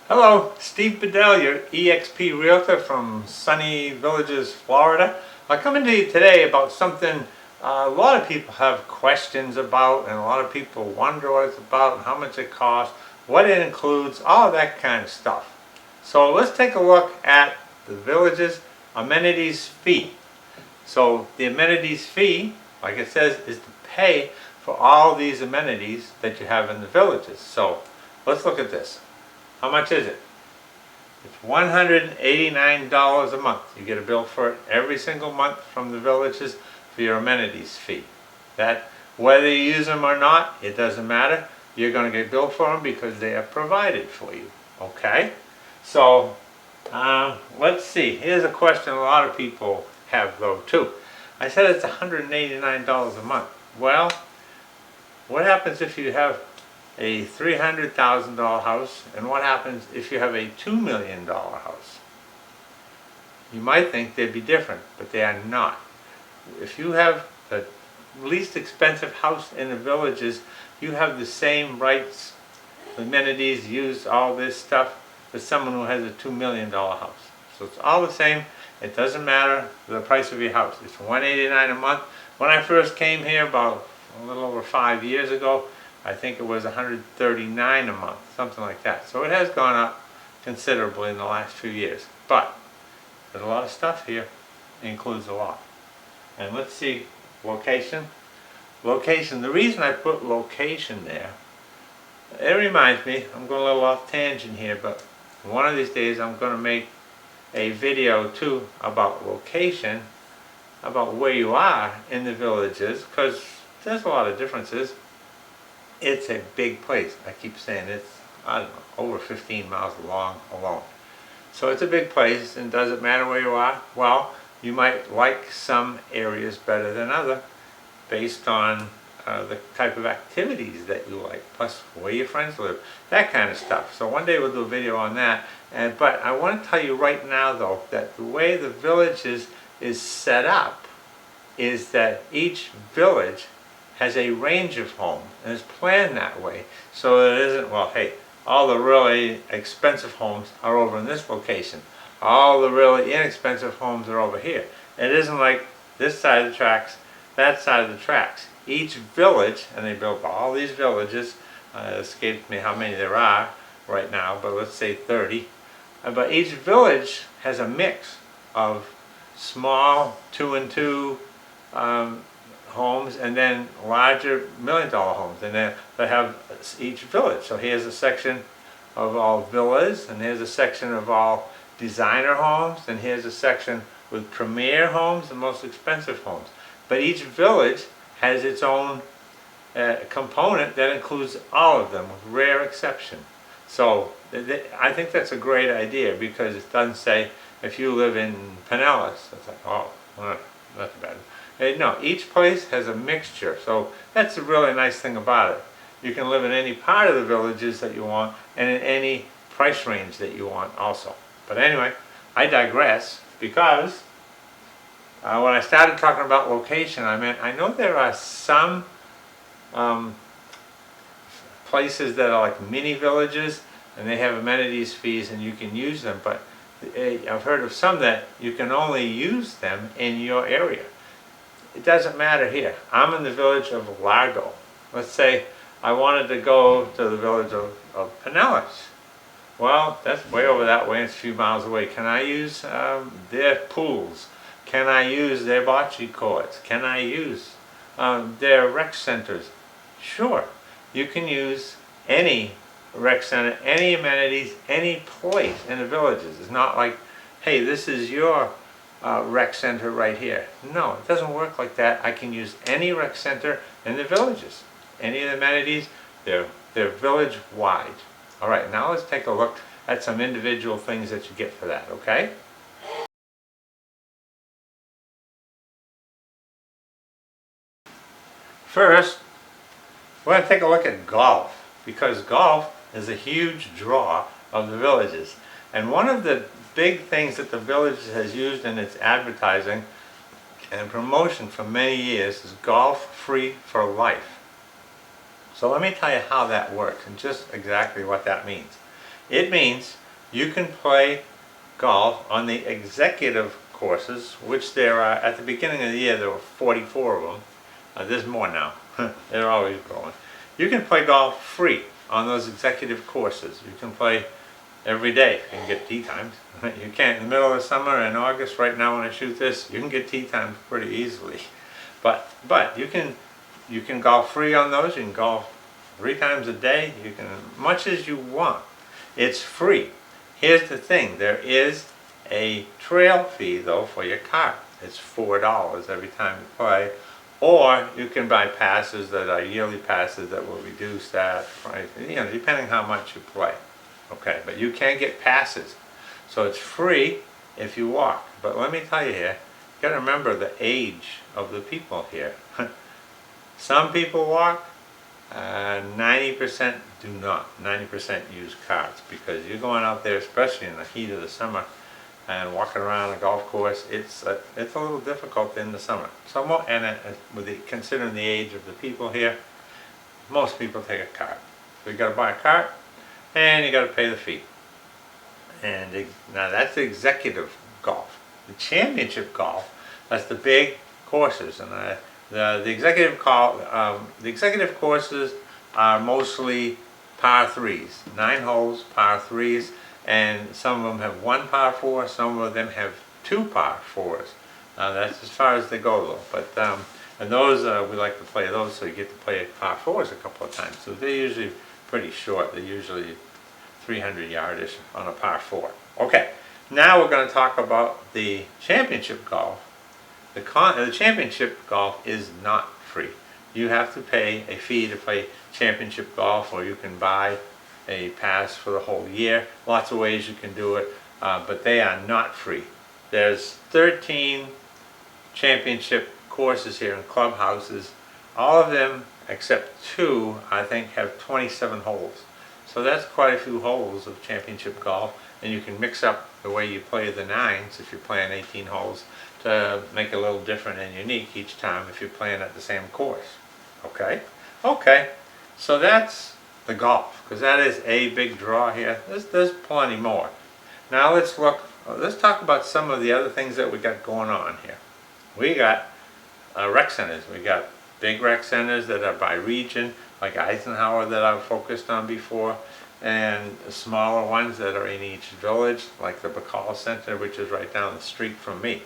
Hello, Steve Bedell, your eXp Realtor from sunny Villages, Florida. I'm coming to you today about something a lot of people have questions about, and a lot of people wonder what it's about, how much it costs, what it includes, all that kind of stuff. So let's take a look at the Villages amenities fee. So the amenities fee, like it says, is to pay for all these amenities that you have in the Villages. So let's look at this. How much is it? It's $189 a month. You get a bill for it every single month from the Villages for your amenities fee. That, whether you use them or not, it doesn't matter. You're going to get billed for them because they are provided for you. Okay? So, let's see. Here's a question a lot of people have though too. I said it's $189 a month. Well, what happens if you have a $300,000 house, and what happens if you have a $2 million house? You might think they'd be different, but they are not. If you have the least expensive house in the Villages, you have the same rights, amenities, use all this stuff as someone who has a $2 million house. So it's all the same. It doesn't matter the price of your house. It's $189 a month. When I first came here about a little over 5 years ago, I think it was $139 a month, something like that. So it has gone up considerably in the last few years. But there's a lot of stuff here. It includes a lot. And let's see, location. Location, the reason I put location there, it reminds me, I'm going a little off tangent here, but one of these days I'm going to make a video too about location, about where you are in the Villages, because there's a lot of differences. It's a big place. I keep saying it's, I don't know, over 15 miles long alone. So it's a big place, and does it matter where you are? Well, you might like some areas better than others based on the type of activities that you like, plus where your friends live, that kind of stuff. So one day we'll do a video on that. But I want to tell you right now though, that the way the Villages is set up is that each village has a range of homes, and is planned that way. So it isn't, well, hey, all the really expensive homes are over in this location. All the really inexpensive homes are over here. It isn't like this side of the tracks, that side of the tracks. Each village, and they built all these villages, it escaped me how many there are right now, but let's say 30. But each village has a mix of small 2 and 2 homes, and then larger $1 million homes, and then they have each village. So here's a section of all villas, and here's a section of all designer homes, and here's a section with premier homes and most expensive homes. But each village has its own component that includes all of them, with rare exception. So I think that's a great idea, because it doesn't say if you live in Pinellas, it's like, oh, that's bad. No, each place has a mixture, so that's the really nice thing about it. You can live in any part of the Villages that you want, and in any price range that you want also. But anyway, I digress, because when I started talking about location, I meant, I know there are some places that are like mini villages, and they have amenities fees and you can use them, but I've heard of some that you can only use them in your area. It doesn't matter here. I'm in the village of Largo. Let's say I wanted to go to the village of Pinellas. Well, that's way over that way, it's a few miles away. Can I use their pools? Can I use their bocce courts? Can I use their rec centers? Sure. You can use any rec center, any amenities, any place in the Villages. It's not like, hey, this is your rec center right here. No, it doesn't work like that. I can use any rec center in the Villages. Any of the amenities, they're village wide. All right, now let's take a look at some individual things that you get for that, okay? First, we're going to take a look at golf, because golf is a huge draw of the Villages. And one of the big things that the Villages has used in its advertising and promotion for many years is golf free for life. So let me tell you how that works and just exactly what that means. It means you can play golf on the executive courses, which there are, at the beginning of the year, there were 44 of them. There's more now. They're always growing. You can play golf free on those executive courses. You can play every day. You can get tee times. You can't in the middle of the summer in August, right now when I shoot this, you can get tee times pretty easily. But you can golf free on those. You can golf 3 times a day. You can much as you want. It's free. Here's the thing, there is a trail fee though for your cart. It's $4 every time you play. Or you can buy passes that are yearly passes that will reduce that price, depending how much you play. Okay, but you can get passes. So it's free if you walk. But let me tell you here, you got to remember the age of the people here. Some people walk, 90% do not. 90% use carts because you're going out there, especially in the heat of the summer, and walking around a golf course. It's a little difficult in the summer. So considering the age of the people here, most people take a cart. So you got to buy a cart, and you got to pay the fee. And now that's the executive golf. The championship golf, that's the big courses, and the executive courses are mostly par 3s, 9 holes, par 3s, and some of them have 1 par 4, some of them have 2 par 4s. That's as far as they go though. But and those we like to play those, so you get to play par 4s a couple of times. So they're usually pretty short. They're usually 300 yardish on a par 4. Okay, now we're going to talk about the championship golf. The championship golf is not free. You have to pay a fee to play championship golf, or you can buy a pass for the whole year. Lots of ways you can do it, but they are not free. There's 13 championship courses here in clubhouses. All of them except 2, I think, have 27 holes. So that's quite a few holes of championship golf, and you can mix up the way you play the 9s if you're playing 18 holes to make it a little different and unique each time if you're playing at the same course. Okay? Okay, so that's the golf, because that is a big draw here. There's plenty more. Now let's talk about some of the other things that we got going on here. We got rec centers. We got big rec centers that are by region, like Eisenhower that I've focused on before, and smaller ones that are in each village, like the Bedell Center, which is right down the street from me.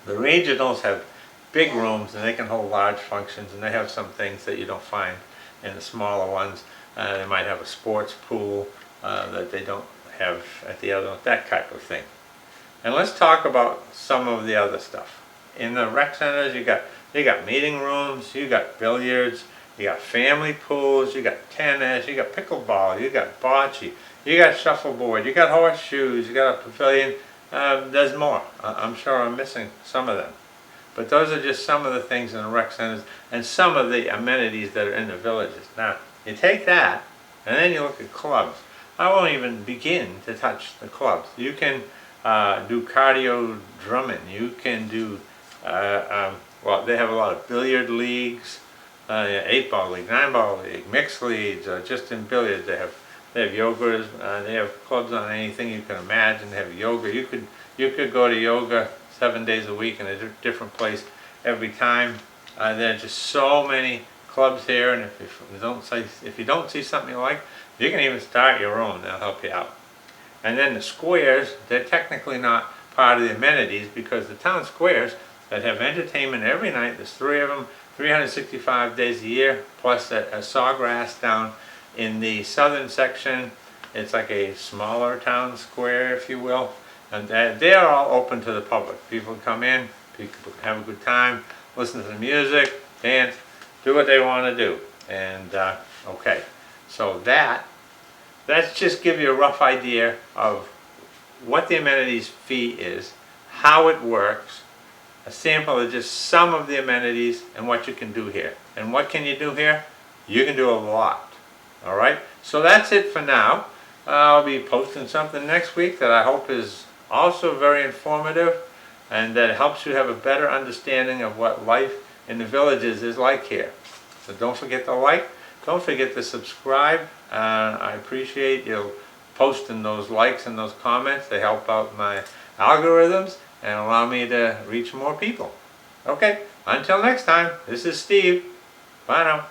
The regionals have big rooms, and they can hold large functions, and they have some things that you don't find in the smaller ones. They might have a sports pool that they don't have at the other, that type of thing. And let's talk about some of the other stuff. In the rec centers, you got meeting rooms, you got billiards, you got family pools, you got tennis, you got pickleball, you got bocce, you got shuffleboard, you got horseshoes, you got a pavilion. There's more. I'm sure I'm missing some of them. But those are just some of the things in the rec centers and some of the amenities that are in the villages. Now, you take that, and then you look at clubs. I won't even begin to touch the clubs. You can do cardio drumming. You can do, well, they have a lot of billiard leagues, 8-ball league, 9-ball league, mixed leagues, just in billiards. They have yogas. They have clubs on anything you can imagine. They have yoga. You could go to yoga 7 days a week in a different place every time. There are just so many clubs here, and if you don't see something you like, you can even start your own. They'll help you out. And then the squares, they're technically not part of the amenities, because the town squares that have entertainment every night, there's 3 of them, 365 days a year, plus a sawgrass down in the southern section. It's like a smaller town square, if you will. And they're all open to the public. People come in, people have a good time, listen to the music, dance, do what they want to do. And okay, so that's just give you a rough idea of what the amenities fee is, how it works, a sample of just some of the amenities and what you can do here. And what can you do here? You can do a lot. All right, so that's it for now. I'll be posting something next week that I hope is also very informative, and that helps you have a better understanding of what life in the villages is like here. So don't forget to like, don't forget to subscribe. I appreciate you posting those likes and those comments. They help out my algorithms and allow me to reach more people. Okay, until next time, this is Steve. Bye now.